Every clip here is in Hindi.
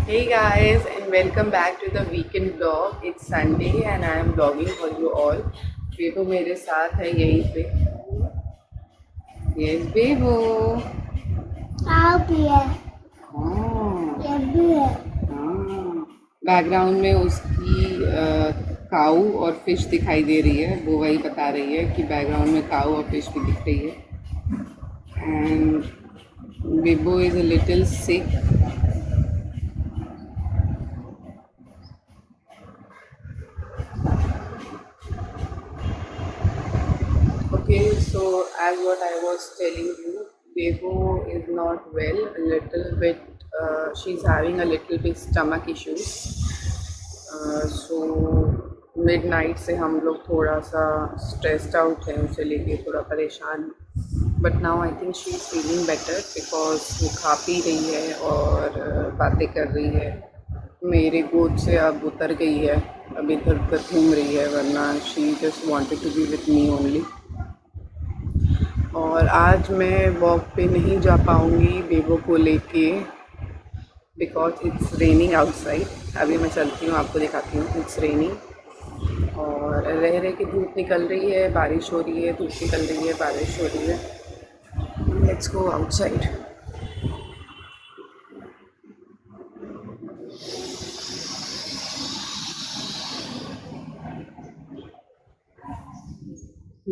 Hey guys, and welcome back to the weekend vlog. It's Sunday and I am vlogging for you all. बेबो मेरे साथ है यहीं पे. Yes, बेबो. आप भी है, हाँ. ये भी है। हाँ. बैकग्राउंड में उसकी काऊ और फिश दिखाई दे रही है. वो वही बता रही है कि बैकग्राउंड में काऊ और फिश भी दिख रही है. And Bebo is a little sick. Okay, so as what I was telling you, Bebo is not well. A little bit, she's having a little bit stomach issues. So midnight से हम लोग थोड़ा सा stressed out हैं, उसे लेके थोड़ा परेशान. But now I think she is feeling better because वो खा पी रही है और बातें कर रही है. मेरे गोद से अब उतर गई है. अब इधर उधर घूम रही है, वरना she just wanted to be with me only. और आज मैं वॉक पे नहीं जा पाऊँगी बेबो को लेके बिकॉज इट्स रेनिंग आउटसाइड. अभी मैं चलती हूँ, आपको दिखाती हूँ. इट्स रेनिंग और रह रह के धूप निकल रही है, बारिश हो रही है, धूप निकल रही है, बारिश हो रही है. Let's go outside.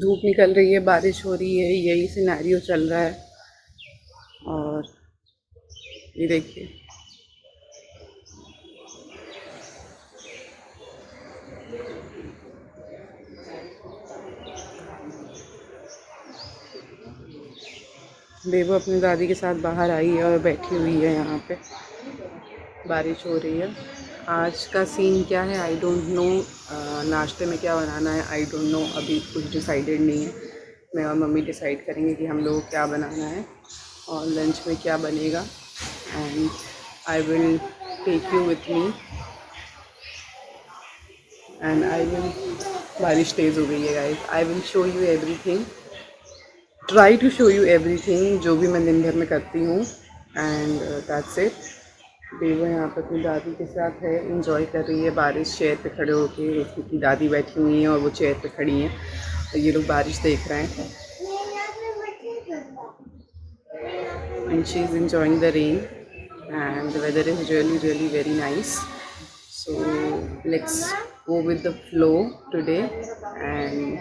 धूप निकल रही है, बारिश हो रही है, यही सिनेरियो चल रहा है. और ये देखिए, बेबो अपनी दादी के साथ बाहर आई है और बैठी हुई है यहाँ पे. बारिश हो रही है. आज का सीन क्या है आई डोंट नो. नाश्ते में क्या बनाना है आई डोंट नो. अभी कुछ डिसाइडेड नहीं है. मैं और मम्मी डिसाइड करेंगे कि हम लोगों को क्या बनाना है और लंच में क्या बनेगा. And I will take you with me. And I will. बारिश तेज़ हो गई है guys. I will show you everything. Try to show you everything जो भी मैं दिन भर में करती हूँ. And that's it. बेबो यहाँ पर अपनी दादी के साथ है, इंजॉय कर रही है बारिश. चेयर पे खड़े होके उसकी दादी बैठी हुई हैं और वो चेयर पे खड़ी हैं. तो ये लोग बारिश देख रहे हैं. And she is enjoying the rain and the weather is really very nice. So let's go with the flow today. And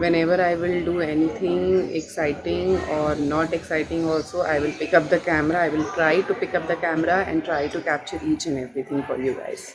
whenever I will do anything exciting or not exciting also, I will pick up the camera. I will try to pick up the camera and try to capture each and everything for you guys.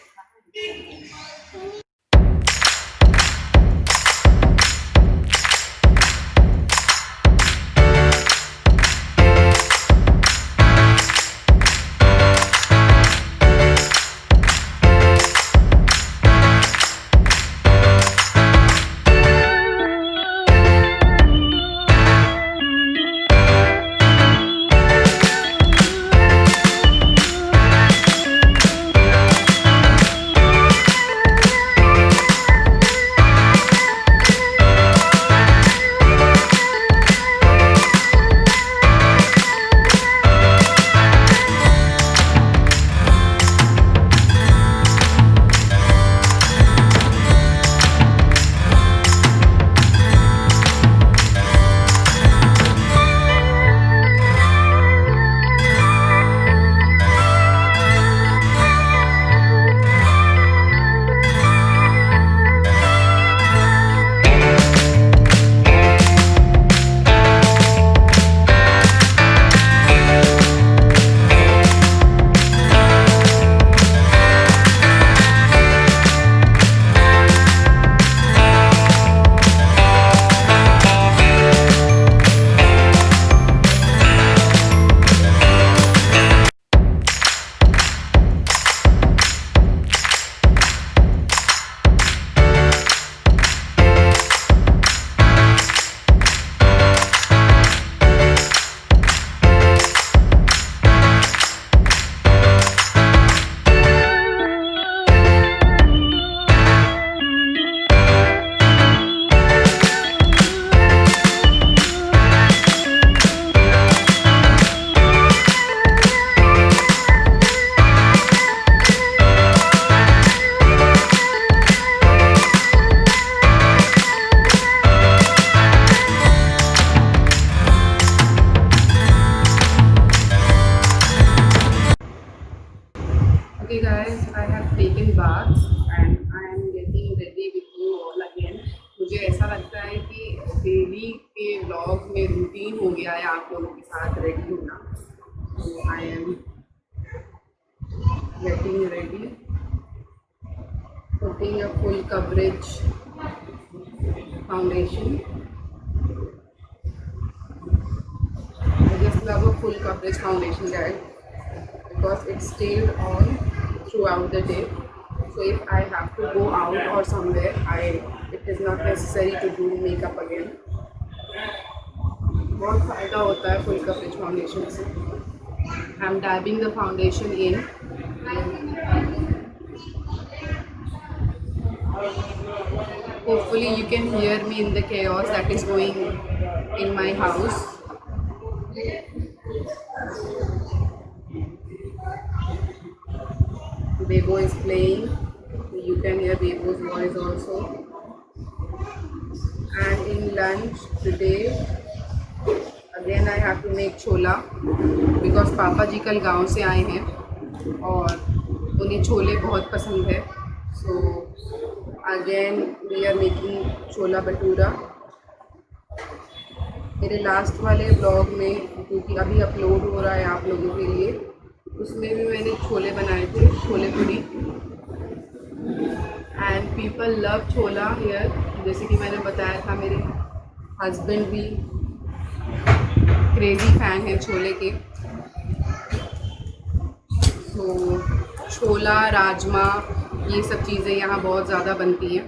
Vlog में रूटीन हो गया है आप लोगों के साथ रेडी होना। तो I am getting ready, putting a full coverage foundation. I just love a full coverage foundation, guys, because it stays on throughout the day. So if I have to go out or somewhere, it is not necessary to do makeup again. बहुत फ़ायदा होता है फुल कवरेज फाउंडेशन से। I am डैबिंग the foundation in. Hopefully you can hear me in the chaos that is going in my house. Bebo is playing. You can hear Bebo's voice also. And in lunch today, again I have to make chhola because पापा जी कल गांव से आए हैं और उन्हें छोले बहुत पसंद है। So again we are making छोला भटूरा। मेरे लास्ट वाले ब्लॉग में, क्योंकि अभी अपलोड हो रहा है आप लोगों के लिए, उसमें भी मैंने छोले बनाए थे, छोले पूड़ी। And people love chhola here. जैसे कि मैंने बताया था, मेरे हस्बैंड भी क्रेज़ी फ़ैन है छोले के। तो छोला, राजमा, ये सब चीज़ें यहाँ बहुत ज़्यादा बनती हैं।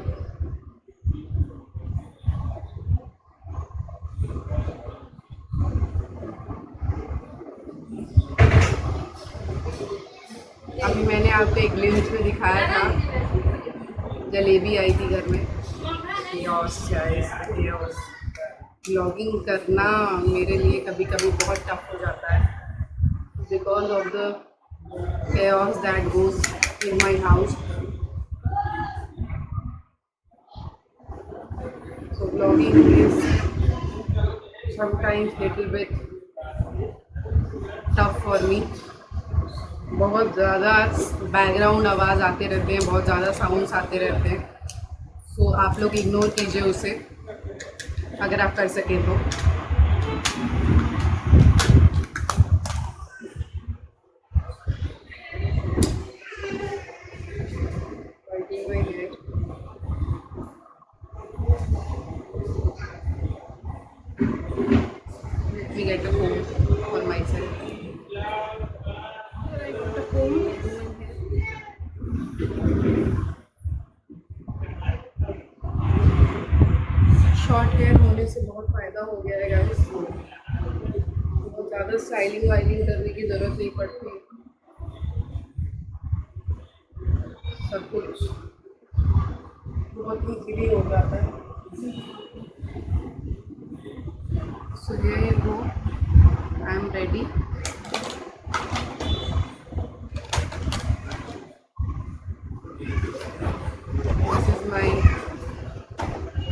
अभी मैंने आपको एक ग्लिम्स में दिखाया था, जलेबी आई थी घर में। ब्लॉगिंग करना मेरे लिए कभी कभी बहुत टफ हो जाता है because of the chaos that goes in my house. So vlogging is sometimes little bit tough for me. बहुत ज़्यादा बैकग्राउंड आवाज़ आते रहते हैं, बहुत ज़्यादा साउंड्स आते रहते हैं। सो आप लोग इग्नोर कीजिए उसे अगर आप कर सकें तो। Let me get a comb for myself. I got a comb. Short hair होने से बहुत फ़ायदा हो गया है गाइस। बहुत ज़्यादा स्टाइलिंग वाइलिंग करने की ज़रूरत नहीं पड़ती, सब कुछ बहुत ईजीली हो जाता है। So here you go. I am ready. This is my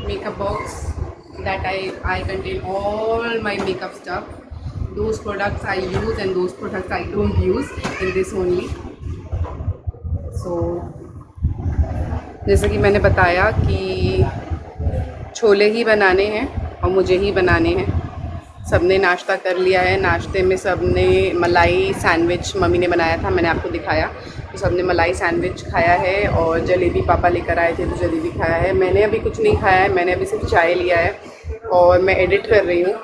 makeup box that I contain all my makeup stuff. Those products I use and those products I don't use in this only. So जैसे कि मैंने बताया कि छोले ही बनाने हैं और मुझे ही बनाने हैं। सबने नाश्ता कर लिया है। नाश्ते में सबने मलाई सैंडविच मम्मी ने बनाया था, मैंने आपको दिखाया। तो सबने मलाई सैंडविच खाया है और जलेबी पापा लेकर आए थे तो जलेबी खाया है। मैंने अभी कुछ नहीं खाया है, मैंने अभी सिर्फ चाय लिया है और मैं एडिट कर रही हूँ।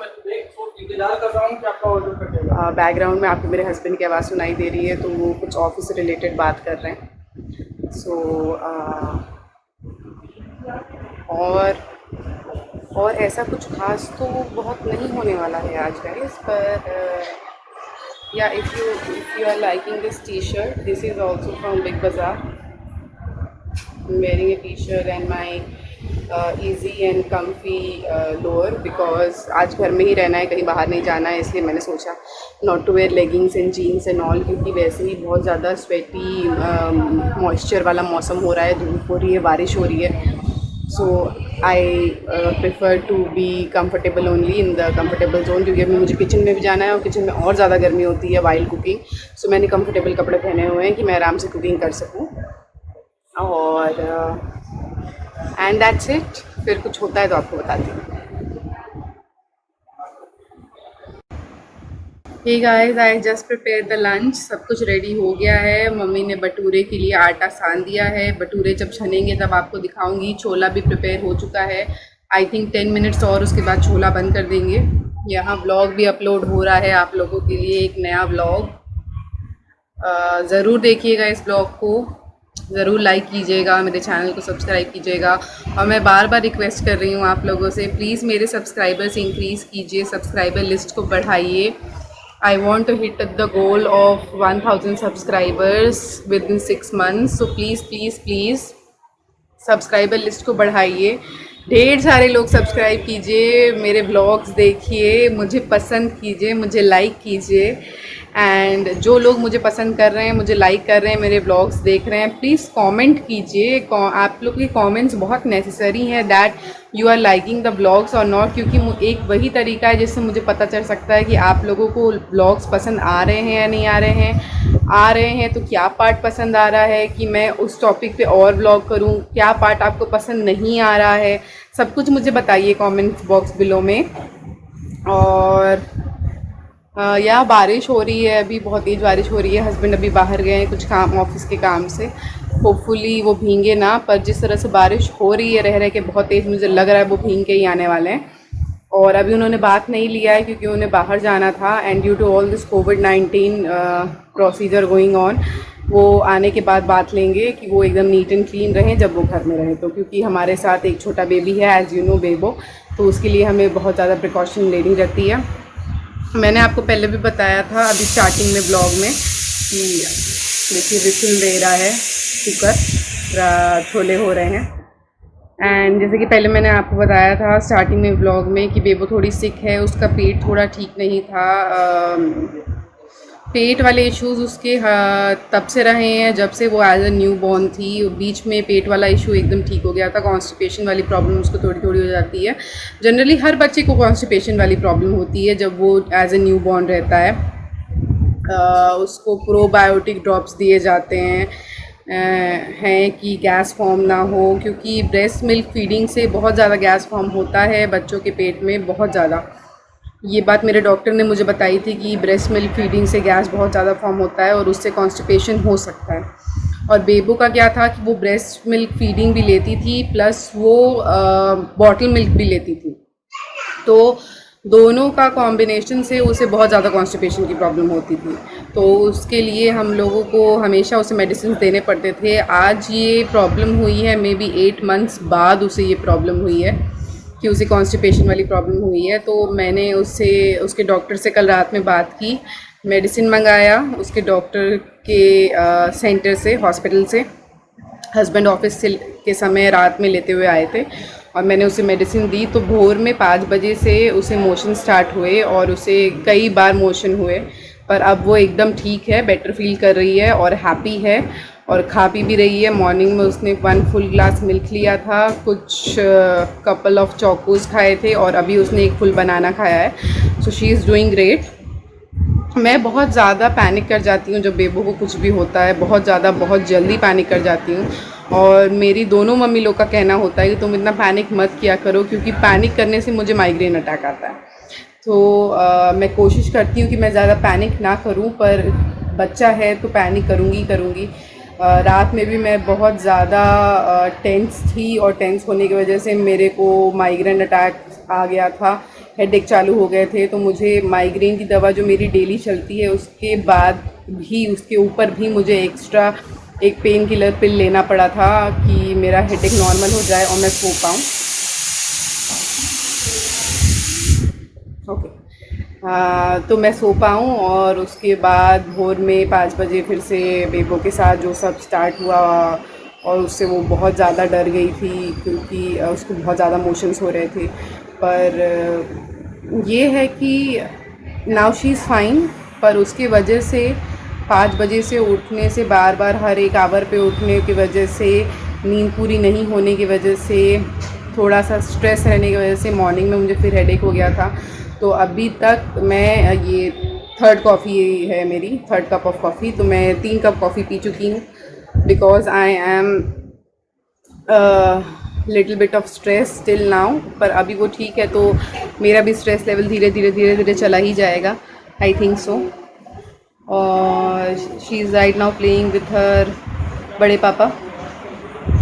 बैकग्राउंड में आपको मेरे हस्बैंड की आवाज़ सुनाई दे रही है, तो वो कुछ ऑफिस से रिलेटेड बात कर रहे हैं। और ऐसा कुछ खास तो बहुत नहीं होने वाला है आज गाइस, पर या if you are liking this T shirt, this is also from Big Bazaar. Wearing a T shirt and my easy and comfy lower because आज घर में ही रहना है, कहीं बाहर नहीं जाना है, इसलिए मैंने सोचा not to wear leggings and jeans and all, क्योंकि वैसे ही बहुत ज़्यादा स्वेटी मॉइस्चर वाला मौसम हो रहा है, धूप हो रही है, बारिश हो रही है। So I prefer to be comfortable only in the comfortable zone, क्योंकि अभी मुझे किचन में भी जाना है और किचन में और ज़्यादा गर्मी होती है while cooking। So मैंने कंफर्टेबल कपड़े पहने हुए हैं कि मैं आराम से कुकिंग कर सकूँ। और एंड दैट्स इट। फिर कुछ होता है तो आपको बताती हूँ। Hey guys, I just prepare the lunch. सब कुछ रेडी हो गया है। मम्मी ने भटूरे के लिए आटा सान दिया है। भटूरे जब छनेंगे तब आपको दिखाऊंगी। छोला भी प्रिपेयर हो चुका है। आई थिंक 10 मिनट्स और, उसके बाद छोला बंद कर देंगे। यहाँ व्लॉग भी अपलोड हो रहा है आप लोगों के लिए, एक नया व्लॉग। ज़रूर देखिएगा इस ब्लॉग को, ज़रूर लाइक कीजिएगा, मेरे चैनल को सब्सक्राइब कीजिएगा। और मैं बार बार रिक्वेस्ट कर रही हूँ आप लोगों से, प्लीज़ मेरे सब्सक्राइबर्स इंक्रीज़ कीजिए, सब्सक्राइबर लिस्ट को बढ़ाइए। I want to hit the goal of 1000 subscribers within 6 months। So please please please subscriber list को बढ़ाइए। ढेर सारे लोग सब्सक्राइब कीजिए, मेरे ब्लॉग्स देखिए, मुझे पसंद कीजिए, मुझे लाइक कीजिए। एंड जो लोग मुझे पसंद कर रहे हैं, मुझे लाइक कर रहे हैं, मेरे ब्लॉग्स देख रहे हैं, प्लीज़ कमेंट कीजिए। आप लोग के कमेंट्स बहुत नेसेसरी हैं that you are liking the blogs और नॉट, क्योंकि एक वही तरीका है जिससे मुझे पता चल सकता है कि आप लोगों को ब्लॉग्स पसंद आ रहे हैं या नहीं आ रहे हैं। आ रहे हैं तो क्या पार्ट पसंद आ रहा है कि मैं उस टॉपिक पे और ब्लॉग करूं, क्या पार्ट आपको पसंद नहीं आ रहा है, सब कुछ मुझे बताइए कमेंट बॉक्स बिलो में। और यहाँ बारिश हो रही है, अभी बहुत तेज़ बारिश हो रही है। हस्बैंड अभी बाहर गए हैं कुछ काम, ऑफिस के काम से। होपफुली वो भींगे ना, पर जिस तरह से बारिश हो रही है रह के बहुत तेज़, मुझे लग रहा है वो भींग के ही आने वाले हैं। और अभी उन्होंने बात नहीं लिया है क्योंकि उन्हें बाहर जाना था। And due to all this कोविड-19 प्रोसीजर गोइंग ऑन, वो आने के बाद बात लेंगे कि वो एकदम नीट एंड क्लीन रहें जब वो घर में रहें। तो क्योंकि हमारे साथ एक छोटा बेबी है, एज़ यू नो बेबो, तो उसके लिए हमें बहुत ज़्यादा प्रिकॉशन लेनी रहती है। मैंने आपको पहले भी बताया था अभी स्टार्टिंग में ब्लॉग में कि देखिए विसल दे रहा है कुकर, छोले हो रहे हैं। एंड जैसे कि पहले मैंने आपको बताया था स्टार्टिंग में ब्लॉग में कि बेबो थोड़ी सिक है, उसका पेट थोड़ा ठीक नहीं था। पेट वाले इश्यूज़ उसके तब से रहे हैं जब से वो एज अ न्यू बॉर्न थी। बीच में पेट वाला इशू एकदम ठीक हो गया था। कॉन्स्टिपेशन वाली प्रॉब्लम उसको थोड़ी थोड़ी हो जाती है। जनरली हर बच्चे को कॉन्स्टिपेशन वाली प्रॉब्लम होती है जब वो एज अ न्यू बॉर्न रहता है। उसको प्रोबायोटिक ड्रॉप्स दिए जाते हैं कि गैस फॉर्म ना हो, क्योंकि ब्रेस्ट मिल्क फीडिंग से बहुत ज़्यादा गैस फॉर्म होता है बच्चों के पेट में, बहुत ज़्यादा। ये बात मेरे डॉक्टर ने मुझे बताई थी कि ब्रेस्ट मिल्क फीडिंग से गैस बहुत ज़्यादा फॉर्म होता है और उससे कॉन्स्टिपेशन हो सकता है। और बेबो का क्या था कि वो ब्रेस्ट मिल्क फीडिंग भी लेती थी प्लस वो बॉटल मिल्क भी लेती थी, तो दोनों का कॉम्बिनेशन से उसे बहुत ज़्यादा कॉन्स्टिपेशन की प्रॉब्लम होती थी। तो उसके लिए हम लोगों को हमेशा उसे मेडिसिन देने पड़ते थे। आज ये प्रॉब्लम हुई है, मे बी 8 months बाद उसे ये प्रॉब्लम हुई है कि उसे कॉन्स्टिपेशन वाली प्रॉब्लम हुई है। तो मैंने उससे, उसके डॉक्टर से कल रात में बात की, मेडिसिन मंगाया उसके डॉक्टर के सेंटर से, हॉस्पिटल से। हस्बैंड ऑफिस से के समय रात में लेते हुए आए थे और मैंने उसे मेडिसिन दी। तो भोर में 5 बजे से उसे मोशन स्टार्ट हुए और उसे कई बार मोशन हुए, पर अब वो एकदम ठीक है, बेटर फील कर रही है और हैप्पी है और खा पी भी रही है। मॉर्निंग में उसने 1 full ग्लास मिल्क लिया था, कुछ कपल ऑफ चोकोस खाए थे और अभी उसने एक फुल बनाना खाया है। So she is doing great. मैं बहुत ज़्यादा पैनिक कर जाती हूँ जब बेबो को कुछ भी होता है, बहुत ज़्यादा, बहुत जल्दी पैनिक कर जाती हूँ। और मेरी दोनों मम्मी लोग का कहना होता है कि तुम इतना पैनिक मत किया करो, क्योंकि पैनिक करने से मुझे माइग्रेन अटैक आता है। तो मैं कोशिश करती हूँ कि मैं ज़्यादा पैनिक ना करूँ, पर बच्चा है तो पैनिक करूँगी करूँगी। रात में भी मैं बहुत ज़्यादा टेंस थी और टेंस होने की वजह से मेरे को माइग्रेन अटैक आ गया था, हेडेक चालू हो गए थे। तो मुझे माइग्रेन की दवा जो मेरी डेली चलती है उसके बाद भी, उसके ऊपर भी मुझे एक्स्ट्रा एक पेन किलर पिल लेना पड़ा था कि मेरा हेडेक नॉर्मल हो जाए और मैं सो पाऊँ। ओके। तो मैं सो पाऊँ। और उसके बाद भोर में 5 बजे फिर से बेबो के साथ जो सब स्टार्ट हुआ और उससे वो बहुत ज़्यादा डर गई थी क्योंकि उसको बहुत ज़्यादा मोशंस हो रहे थे। पर ये है कि नाउ शी इज़ फाइन, पर उसकी वजह से 5 बजे से उठने से, बार बार हर एक आवर पे उठने की वजह से, नींद पूरी नहीं होने की वजह से, थोड़ा सा स्ट्रेस रहने की वजह से मॉर्निंग में मुझे फिर हेडेक हो गया था। तो अभी तक मैं ये 3rd कॉफ़ी है मेरी, 3rd कप ऑफ कॉफ़ी। तो मैं 3 कप कॉफ़ी पी चुकी हूँ because I am little bit of stress till now. पर अभी वो ठीक है, तो मेरा भी स्ट्रेस लेवल धीरे धीरे चला ही जाएगा। I think so. और she is right now playing with her बड़े पापा,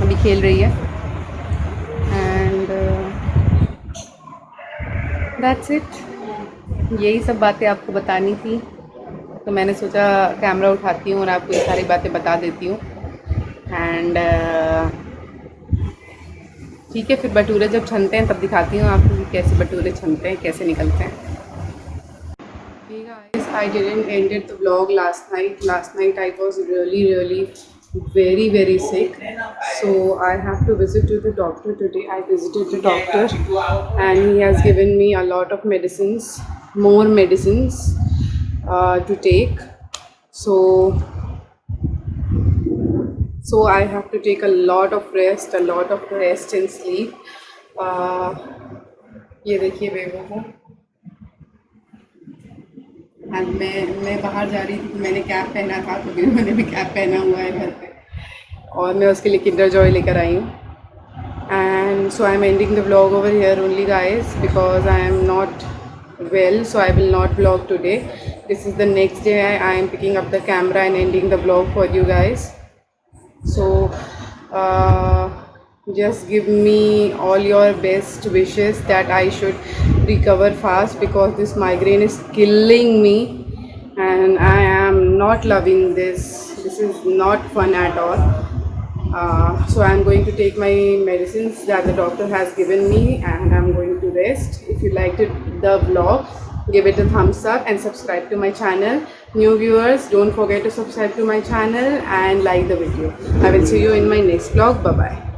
अभी खेल रही है. And that's it. यही सब बातें आपको बतानी थी, तो मैंने सोचा कैमरा उठाती हूँ और आपको ये सारी बातें बता देती हूँ. एंड ठीक है, फिर भटूरे जब छनते हैं तब दिखाती हूँ आपको कि कैसे भटूरे छनते हैं, कैसे निकलते हैं. Hey guys, I didn't ended the vlog last night. Last night I was really very sick. So I have to visit to the doctor today. I visited the doctor and he has given me a lot of medicines, more medicines to take. So I have to take a lot of rest and sleep. ये देखिए बेबो को. एंड मैं बाहर जा रही थी तो मैंने कैप पहना था, तो फिर मैंने भी कैप पहना हुआ है घर पे, और मैं उसके लिए किंडर जॉय लेकर आई हूँ. And so I am ending the vlog over here only guys, because I am not well, so I will not vlog today. This is the next day I am picking up the camera and ending the vlog for you guys. So just give me all your best wishes that I should recover fast, because this migraine is killing me and I am not loving this. This is not fun at all. So I'm going to take my medicines that the doctor has given me and I'm going to rest. If you liked the vlog, give it a thumbs up and subscribe to my channel. New viewers, don't forget to subscribe to my channel and like the video. I will see you in my next vlog. Bye bye.